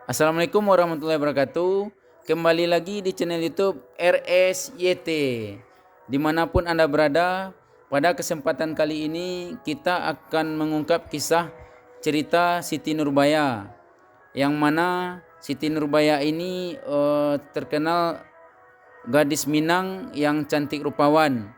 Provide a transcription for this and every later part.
Assalamualaikum warahmatullahi wabarakatuh. Kembali lagi di channel YouTube RSYT. Dimanapun Anda berada, pada kesempatan kali ini kita akan mengungkap kisah cerita Siti Nurbaya. Yang mana Siti Nurbaya ini terkenal gadis Minang yang cantik rupawan.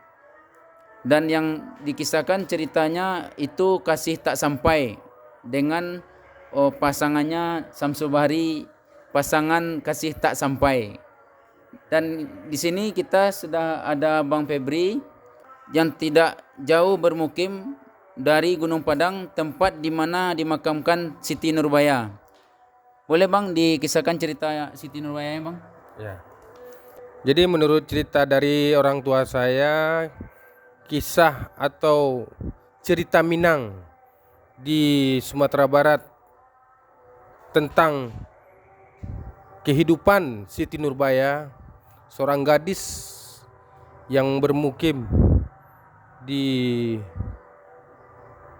Dan yang dikisahkan ceritanya itu kasih tak sampai dengan pasangannya Samsul Bahri, pasangan kasih tak sampai. Dan di sini kita sudah ada Bang Febri yang tidak jauh bermukim dari Gunung Padang, tempat di mana dimakamkan Siti Nurbaya. Boleh Bang dikisahkan cerita Siti Nurbaya, Bang? Ya. Jadi menurut cerita dari orang tua saya, kisah atau cerita Minang di Sumatera Barat tentang kehidupan Siti Nurbaya, seorang gadis yang bermukim di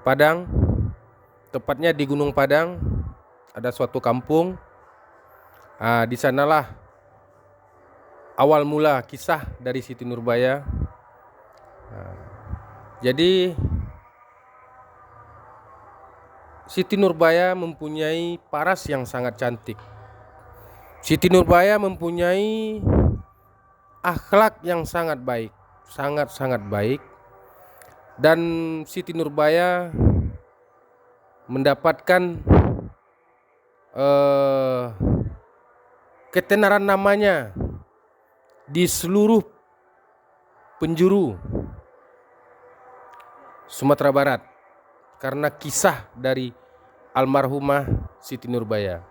Padang, tepatnya di Gunung Padang, ada suatu kampung. Di sanalah awal mula kisah dari Siti Nurbaya. Jadi Siti Nurbaya mempunyai paras yang sangat cantik. Siti Nurbaya mempunyai akhlak yang sangat baik, sangat-sangat baik. Dan Siti Nurbaya mendapatkan ketenaran namanya di seluruh penjuru Sumatera Barat karena kisah dari almarhumah Siti Nurbaya.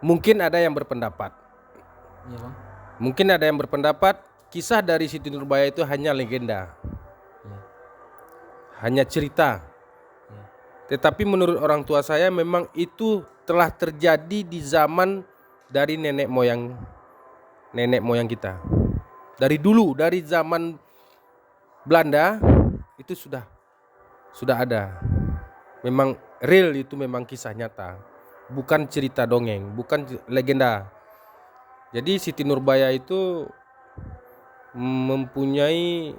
Mungkin ada yang berpendapat, Iya, Bang. mungkin ada yang berpendapat kisah dari Siti Nurbaya itu hanya legenda, hanya cerita. Tetapi menurut orang tua saya memang itu telah terjadi di zaman dari nenek moyang kita. Dari dulu, dari zaman Belanda itu sudah ada. Memang real, itu memang kisah nyata, bukan cerita dongeng, bukan legenda. Jadi Siti Nurbaya itu mempunyai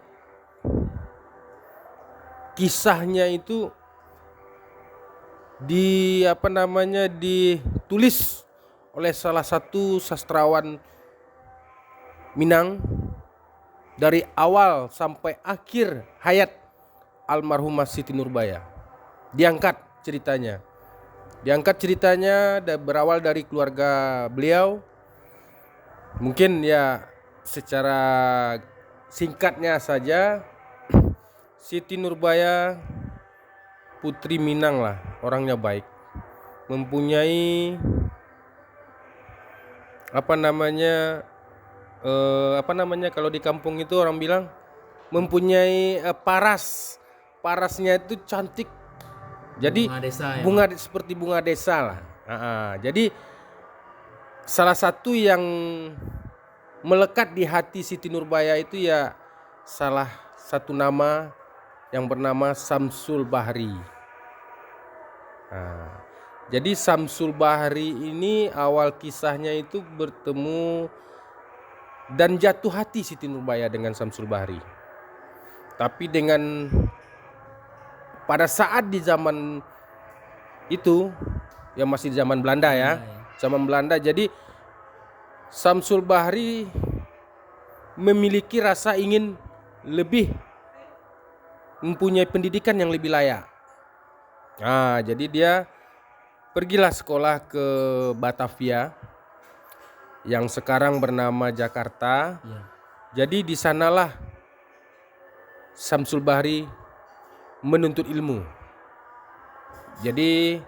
kisahnya itu ditulis oleh salah satu sastrawan Minang dari awal sampai akhir hayat almarhumah Siti Nurbaya. Diangkat ceritanya berawal dari keluarga beliau. Mungkin ya secara singkatnya saja, Siti Nurbaya putri Minang lah, orangnya baik, mempunyai kalau di kampung itu orang bilang mempunyai parasnya itu cantik. Jadi Bunga desa, ya, seperti bunga desa lah. Jadi salah satu yang melekat di hati Siti Nurbaya itu ya salah satu nama yang bernama Samsul Bahri. Jadi Samsul Bahri ini awal kisahnya itu bertemu dan jatuh hati Siti Nurbaya dengan Samsul Bahri. Tapi pada saat di zaman itu, ya masih di zaman Belanda ya, zaman Belanda. Jadi Samsul Bahri memiliki rasa ingin lebih mempunyai pendidikan yang lebih layak. Jadi dia pergilah sekolah ke Batavia yang sekarang bernama Jakarta. Ya. Jadi di sanalah Samsul Bahri menuntut ilmu. Jadi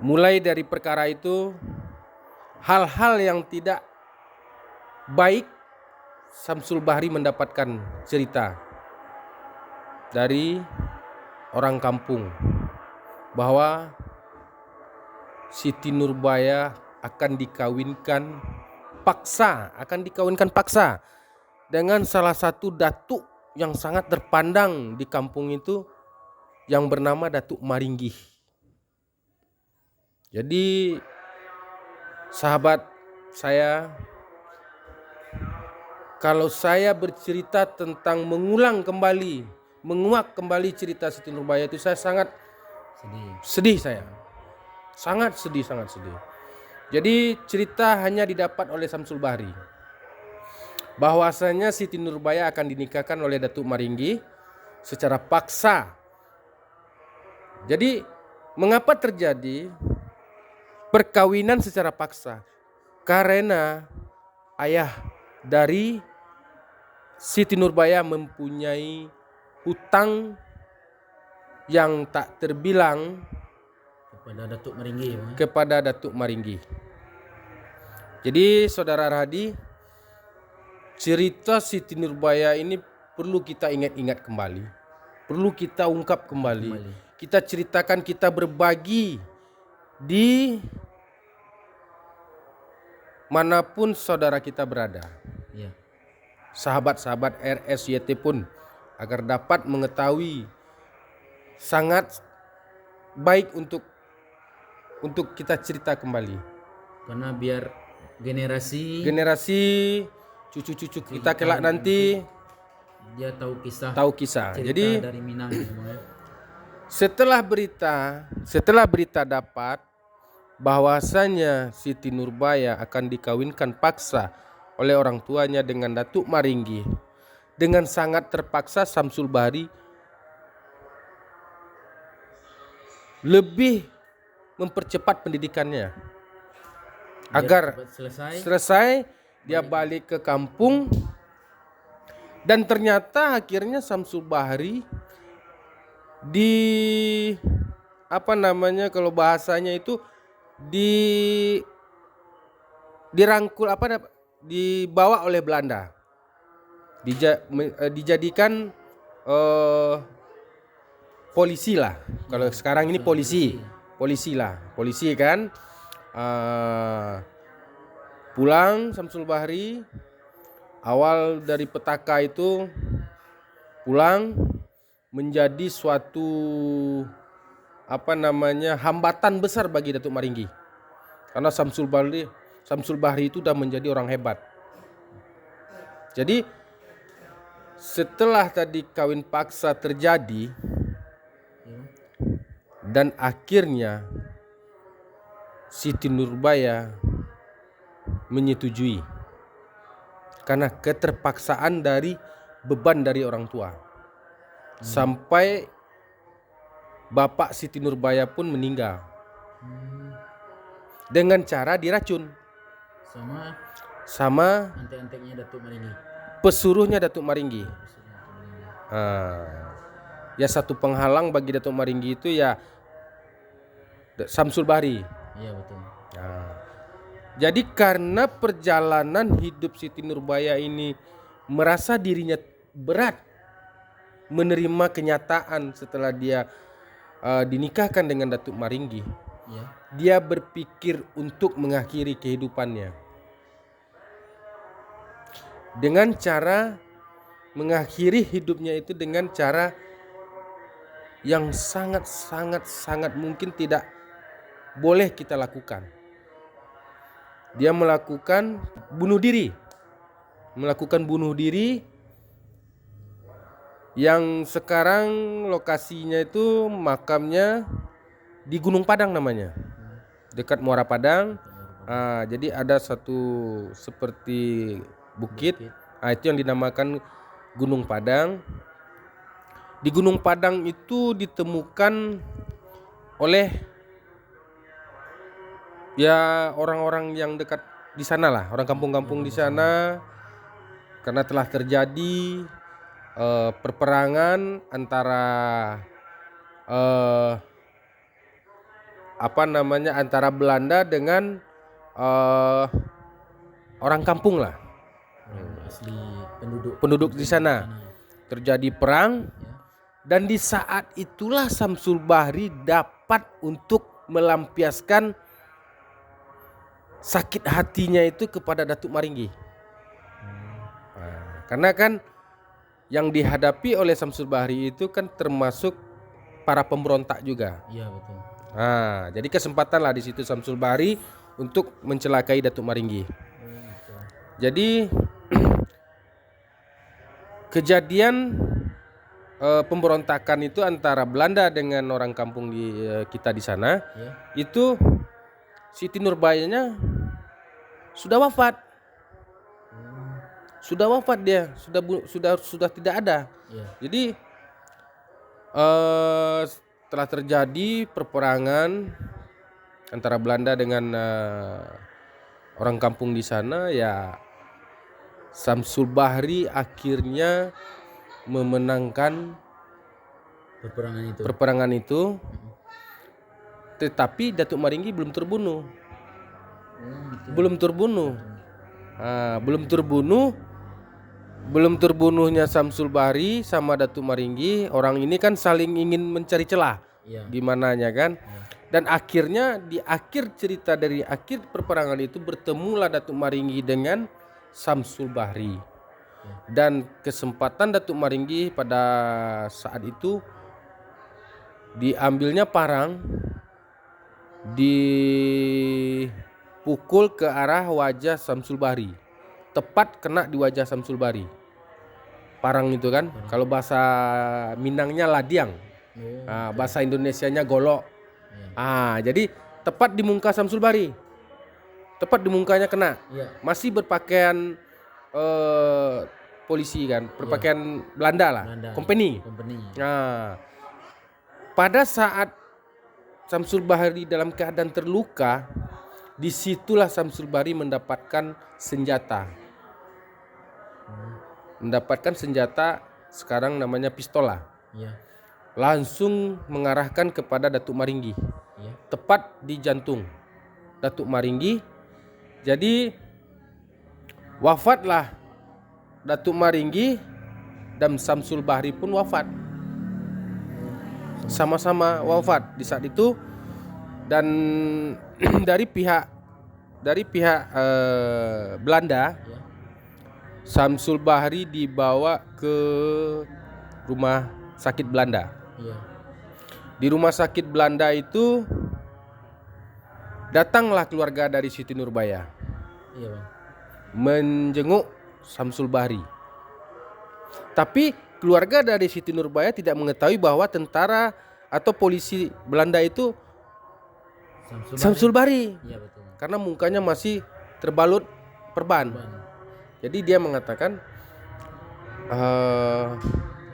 mulai dari perkara itu, hal-hal yang tidak baik Samsul Bahri mendapatkan cerita dari orang kampung bahwa Siti Nurbaya akan dikawinkan paksa dengan salah satu datuk yang sangat terpandang di kampung itu yang bernama Datuk Maringgih. Jadi sahabat saya, kalau saya bercerita tentang mengulang kembali, menguak kembali cerita Siti Nurbaya itu, saya sangat sedih saya. Sangat sedih. Jadi cerita hanya didapat oleh Samsul Bahri, bahwasanya Siti Nurbaya akan dinikahkan oleh Datuk Maringgi secara paksa. Jadi mengapa terjadi perkawinan secara paksa? Karena ayah dari Siti Nurbaya mempunyai hutang yang tak terbilang kepada Datuk Maringgi. Jadi saudara Radi, cerita Siti Nurbaya ini perlu kita ingat-ingat kembali, perlu kita ungkap kembali. Kita ceritakan, kita berbagi di manapun saudara kita berada. Sahabat-sahabat RSYT pun agar dapat mengetahui, sangat baik untuk kita cerita kembali. Karena biar generasi cucu-cucu kita kelak nanti dia tahu kisah. Cerita Jadi dari Minang semua. setelah berita dapat bahwasanya Siti Nurbaya akan dikawinkan paksa oleh orang tuanya dengan Datuk Maringgi, dengan sangat terpaksa Samsul Bahri lebih mempercepat pendidikannya agar selesai dia balik ke kampung. Dan ternyata akhirnya Samsul Bahri kalau bahasanya itu dirangkul, dibawa oleh Belanda, dijadikan polisi lah. Kalau sekarang ini polisi kan. Pulang Samsul Bahri, awal dari petaka itu pulang menjadi suatu hambatan besar bagi Datuk Maringgi, karena Samsul Bahri itu sudah menjadi orang hebat. Jadi setelah tadi kawin paksa terjadi dan akhirnya Siti Nurbaya menyetujui karena keterpaksaan dari beban dari orang tua. Sampai bapak Siti Nurbaya pun meninggal dengan cara diracun sama antek-anteknya Datuk Maringgi, pesuruhnya Datuk Maringgi. Ya satu penghalang bagi Datuk Maringgi itu ya Samsul Bahri. Iya betul. Jadi karena perjalanan hidup Siti Nurbaya ini merasa dirinya berat menerima kenyataan setelah dia dinikahkan dengan Datuk Maringgi, dia berpikir untuk mengakhiri kehidupannya dengan cara mengakhiri hidupnya itu dengan cara yang sangat mungkin tidak boleh kita lakukan. Dia melakukan bunuh diri yang sekarang lokasinya itu makamnya di Gunung Padang namanya, dekat Muara Padang. Jadi ada satu seperti bukit, itu yang dinamakan Gunung Padang. Di Gunung Padang itu ditemukan oleh ya orang-orang yang dekat di sana lah, orang kampung-kampung di sana, karena telah terjadi perperangan antara antara Belanda dengan orang kampung lah, asli penduduk di sana. Terjadi perang, dan di saat itulah Samsul Bahri dapat untuk melampiaskan sakit hatinya itu kepada Datuk Maringgi. Karena kan yang dihadapi oleh Samsul Bahri itu kan termasuk para pemberontak juga. Iya betul. Nah, jadi kesempatan lah di situ Samsul Bahri untuk mencelakai Datuk Maringgi. Jadi kejadian pemberontakan itu antara Belanda dengan orang kampung kita di sana, itu Siti Nurbayanya sudah wafat. Sudah wafat dia, sudah tidak ada. Jadi telah terjadi perperangan antara Belanda dengan orang kampung di sana, ya Samsul Bahri akhirnya memenangkan perperangan itu. Tetapi Datuk Maringgi belum terbunuh. Belum terbunuhnya Samsul Bahri sama Datuk Maringgi. Orang ini kan saling ingin mencari celah di mananya kan. Dan akhirnya di akhir cerita dari akhir perperangan itu bertemulah Datuk Maringgi dengan Samsul Bahri. Dan kesempatan Datuk Maringgi pada saat itu diambilnya parang, dipukul ke arah wajah Samsul Bahri, tepat kena di wajah Samsul Bahri. Parang itu kan, kalau bahasa Minangnya ladiang, bahasa Indonesianya golok. Jadi tepat di muka Samsul Bahri, tepat di mukanya kena. Masih berpakaian polisi kan, berpakaian Belanda lah, company. Nah, pada saat Samsul Bahri dalam keadaan terluka, disitulah Samsul Bahri mendapatkan senjata. Sekarang namanya pistola. Langsung mengarahkan kepada Datuk Maringgi, tepat di jantung Datuk Maringgi. Jadi wafatlah Datuk Maringgi dan Samsul Bahri pun wafat, sama-sama wafat di saat itu. Dan dari pihak Belanda, Samsul Bahri dibawa ke rumah sakit Belanda. Di rumah sakit Belanda itu datanglah keluarga dari Siti Nurbaya menjenguk Samsul Bahri. Tapi keluarga dari Siti Nurbaya tidak mengetahui bahwa tentara atau polisi Belanda itu Samsul Bahri. Karena mukanya masih terbalut perban. Jadi dia mengatakan,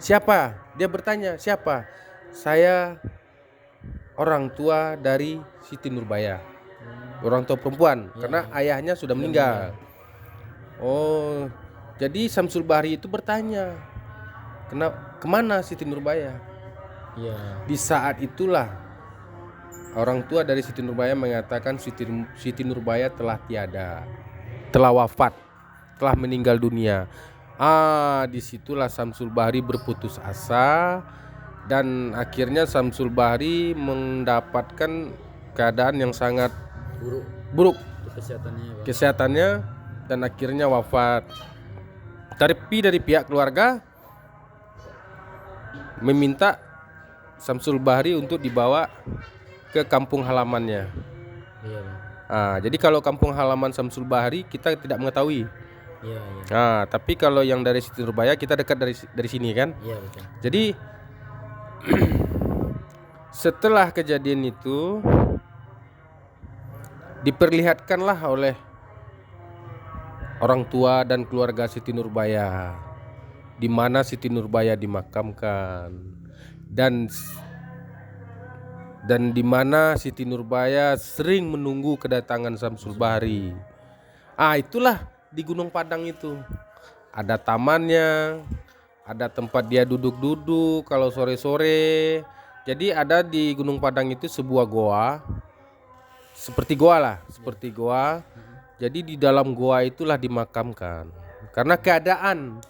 siapa? Dia bertanya, siapa? Saya orang tua dari Siti Nurbaya, orang tua perempuan, karena ayahnya sudah meninggal. Oh, jadi Samsul Bahri itu bertanya, kemana Siti Nurbaya? Di saat itulah orang tua dari Siti Nurbaya mengatakan Siti Nurbaya telah tiada, telah wafat, telah meninggal dunia. Disitulah Samsul Bahri berputus asa, dan akhirnya Samsul Bahri mendapatkan keadaan yang sangat buruk kesehatannya, dan akhirnya wafat. Tapi dari pihak keluarga meminta Samsul Bahri untuk dibawa ke kampung halamannya. Jadi kalau kampung halaman Samsul Bahri kita tidak mengetahui. Tapi kalau yang dari Siti Nurbaya kita dekat dari sini kan. Jadi setelah kejadian itu diperlihatkanlah oleh orang tua dan keluarga Siti Nurbaya di mana Siti Nurbaya dimakamkan, dan di mana Siti Nurbaya sering menunggu kedatangan Samsul Bahri. Itulah di Gunung Padang itu ada tamannya, ada tempat dia duduk-duduk kalau sore-sore. Jadi ada di Gunung Padang itu sebuah goa, seperti goa. Jadi di dalam goa itulah dimakamkan. Karena keadaan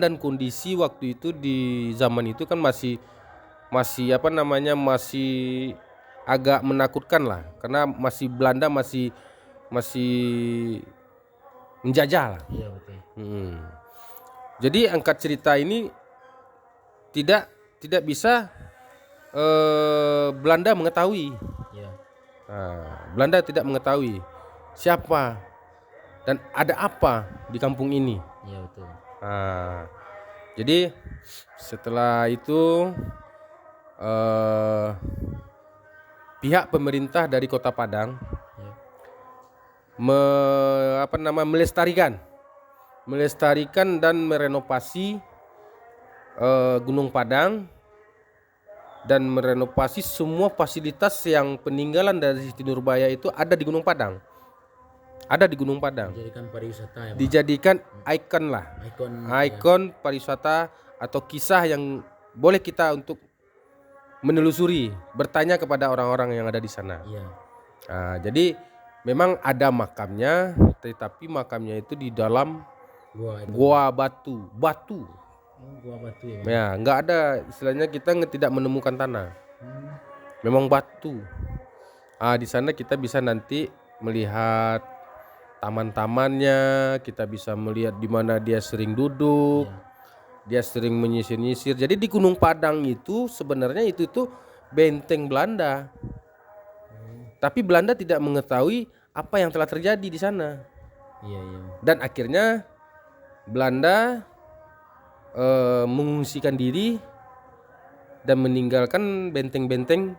dan kondisi waktu itu di zaman itu kan masih agak menakutkan lah, karena Belanda masih menjajah lah. Jadi angkat cerita ini tidak bisa Belanda mengetahui. Ya. Belanda tidak mengetahui siapa dan ada apa di kampung ini. Iya betul. Jadi setelah itu pihak pemerintah dari Kota Padang Ya. melestarikan dan merenovasi Gunung Padang dan merenovasi semua fasilitas yang peninggalan dari Siti Nurbaya itu ada di Gunung Padang. Ada di Gunung Padang. Dijadikan pariwisata ya, Pak? Dijadikan ikon lah. Ikon pariwisata atau kisah yang boleh kita untuk menelusuri, bertanya kepada orang-orang yang ada di sana. Iya. Jadi memang ada makamnya, tetapi makamnya itu di dalam gua batu. Gua batu ya, Pak? Ya, nggak ada istilahnya, kita tidak menemukan tanah. Memang batu. Di sana kita bisa nanti melihat taman-tamannya, kita bisa melihat di mana dia sering duduk, dia sering menyisir-nyisir. Jadi di Gunung Padang itu sebenarnya itu benteng Belanda. Tapi Belanda tidak mengetahui apa yang telah terjadi di sana. Iya. Dan akhirnya Belanda mengungsikan diri dan meninggalkan benteng-benteng,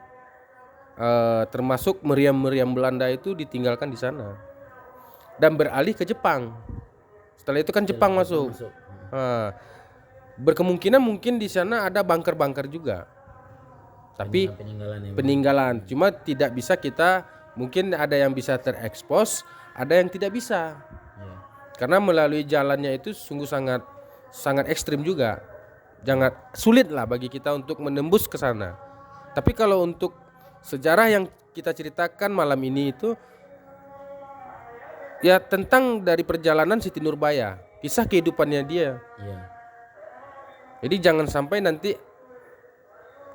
termasuk meriam-meriam Belanda itu ditinggalkan di sana dan beralih ke Jepang. Setelah itu kan Jepang masuk. Berkemungkinan mungkin di sana ada bunker-bunker juga, tapi peninggalan. Cuma tidak bisa kita, mungkin ada yang bisa terekspos, ada yang tidak bisa. Karena melalui jalannya itu sungguh sangat ekstrim juga. Jangan sulit lah bagi kita untuk menembus ke sana. Tapi kalau untuk sejarah yang kita ceritakan malam ini itu ya tentang dari perjalanan Siti Nurbaya, kisah kehidupannya dia. Iya. Jadi jangan sampai nanti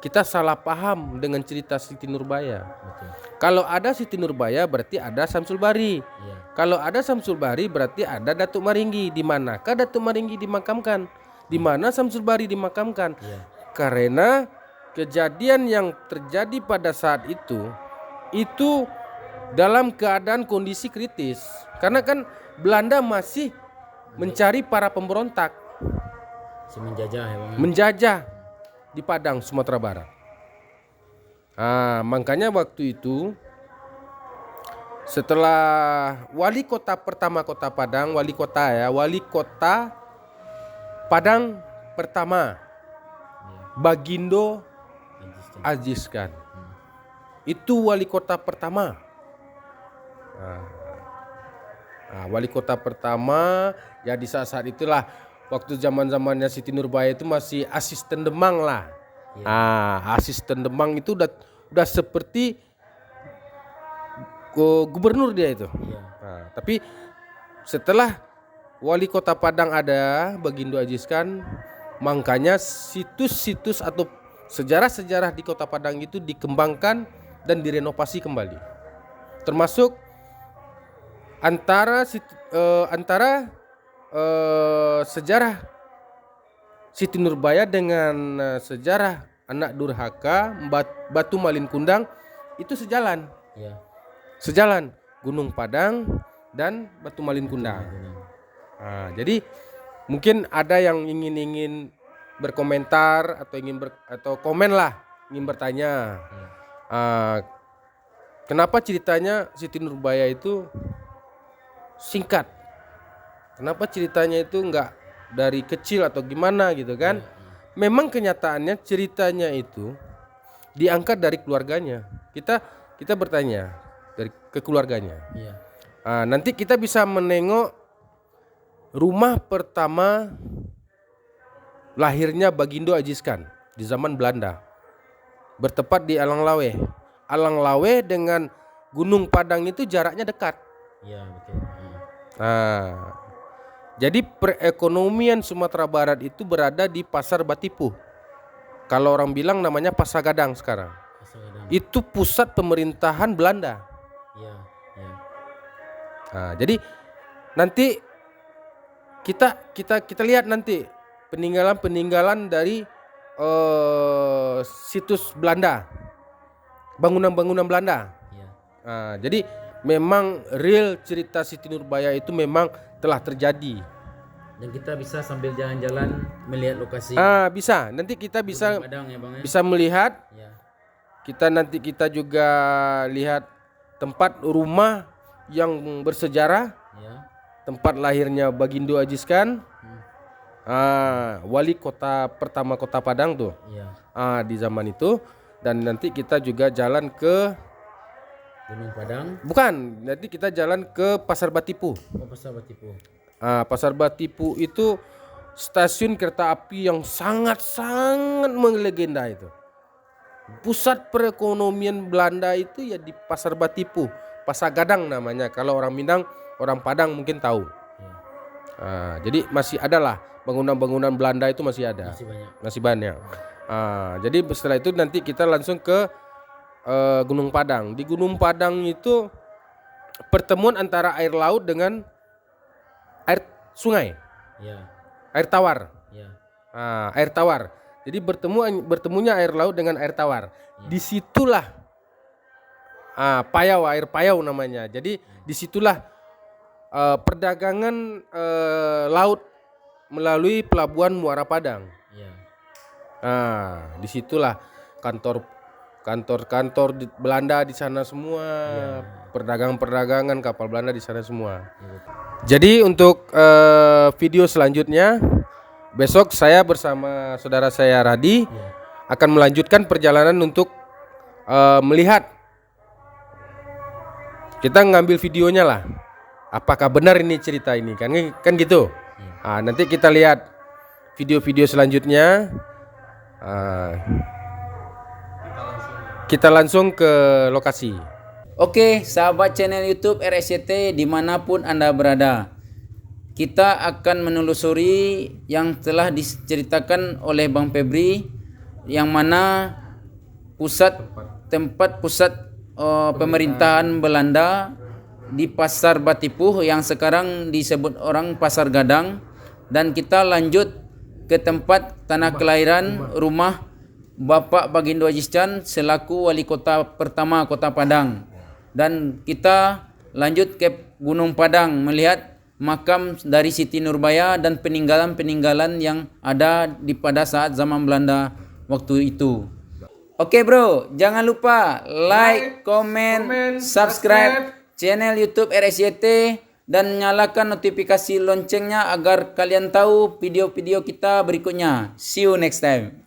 kita salah paham dengan cerita Siti Nurbaya. Betul. Kalau ada Siti Nurbaya berarti ada Samsul Bari. Iya. Kalau ada Samsul Bari berarti ada Datuk Maringgi. Di manakah Datuk Maringgi dimakamkan? Di mana Samsul Bari dimakamkan? Iya. Karena kejadian yang terjadi pada saat itu dalam keadaan kondisi kritis. Karena kan Belanda masih mencari para pemberontak, Menjajah ya, Bang? menjajah di Padang, Sumatera Barat. Makanya waktu itu setelah wali kota pertama Kota Padang, wali kota Padang pertama Bagindo Aziz Khan. Itu wali kota pertama. Wali kota pertama ya di saat itulah, waktu zaman-zamannya Siti Nurbaya itu masih asisten Demang lah. Asisten Demang itu udah seperti gubernur dia itu. Tapi setelah wali kota Padang ada Bagindo Aziz Khan, makanya situs-situs atau sejarah-sejarah di Kota Padang itu dikembangkan dan direnovasi kembali. Termasuk antara sejarah Siti Nurbaya dengan sejarah anak durhaka Batu Malin Kundang itu sejalan. Iya. Sejalan Gunung Padang dan Batu Malin Kundang. Jadi mungkin ada yang ingin berkomentar atau atau komen lah, ingin bertanya. Kenapa ceritanya Siti Nurbaya itu singkat? Kenapa ceritanya itu enggak dari kecil atau gimana gitu kan? Memang kenyataannya ceritanya itu diangkat dari keluarganya. Kita bertanya dari ke keluarganya. Iya. Nanti kita bisa menengok rumah pertama lahirnya Bagindo Aziz Khan di zaman Belanda. Bertepat di Alang Lawe. Alang Lawe dengan Gunung Padang itu jaraknya dekat. Iya, betul. Jadi perekonomian Sumatera Barat itu berada di Pasar Batipuh. Kalau orang bilang namanya Pasar Gadang sekarang. Itu pusat pemerintahan Belanda. Iya. Jadi nanti kita lihat nanti peninggalan dari situs Belanda, bangunan-bangunan Belanda. Ya. Jadi memang real cerita Siti Nurbaya itu memang telah terjadi. Dan kita bisa sambil jalan-jalan melihat lokasi Bisa. Nanti kita bisa Padang ya Bang ya. bisa melihat. Ya. Nanti kita juga lihat tempat rumah yang bersejarah, Ya. tempat lahirnya Bagindo Aziz Khan, wali kota pertama Kota Padang tuh. Ya. Di zaman itu. Dan nanti kita juga jalan ke Gunung Padang. bukan, nanti kita jalan ke Pasar Batipu. Oh, Pasar Batipu. Pasar Batipu itu stasiun kereta api yang sangat-sangat melegenda itu. Pusat perekonomian Belanda itu ya di Pasar Batipu, Pasar Gadang namanya. Kalau orang Minang, orang Padang mungkin tahu. Jadi masih ada lah bangunan-bangunan Belanda itu masih ada. Masih banyak. Jadi setelah itu nanti kita langsung ke Gunung Padang. Di Gunung Padang itu pertemuan antara air laut dengan air sungai, Ya. air tawar. Ya. Air tawar. Jadi bertemunya air laut dengan air tawar. Disitulah payau, air payau namanya. Jadi disitulah perdagangan laut melalui pelabuhan Muara Padang. Ya. Disitulah kantor di Belanda di sana semua, perdagangan kapal Belanda di sana semua. Jadi untuk video selanjutnya besok saya bersama saudara saya Radi akan melanjutkan perjalanan untuk melihat. Kita ngambil videonya lah. Apakah benar ini cerita ini kan gitu. Nanti kita lihat video-video selanjutnya. Kita langsung ke lokasi. Oke, sahabat channel YouTube RSCT dimanapun Anda berada, kita akan menelusuri yang telah diceritakan oleh Bang Febri, yang mana tempat pusat pemerintahan Belanda di Pasar Batipu yang sekarang disebut orang Pasar Gadang. Dan kita lanjut ke tempat tanah kelahiran rumah Bapak Bagindo Aziz Khan selaku wali kota pertama Kota Padang. Dan kita lanjut ke Gunung Padang melihat makam dari Siti Nurbaya dan peninggalan-peninggalan yang ada pada saat zaman Belanda waktu itu. Oke bro, jangan lupa like, comment, subscribe channel YouTube RSCT dan nyalakan notifikasi loncengnya agar kalian tahu video-video kita berikutnya. See you next time.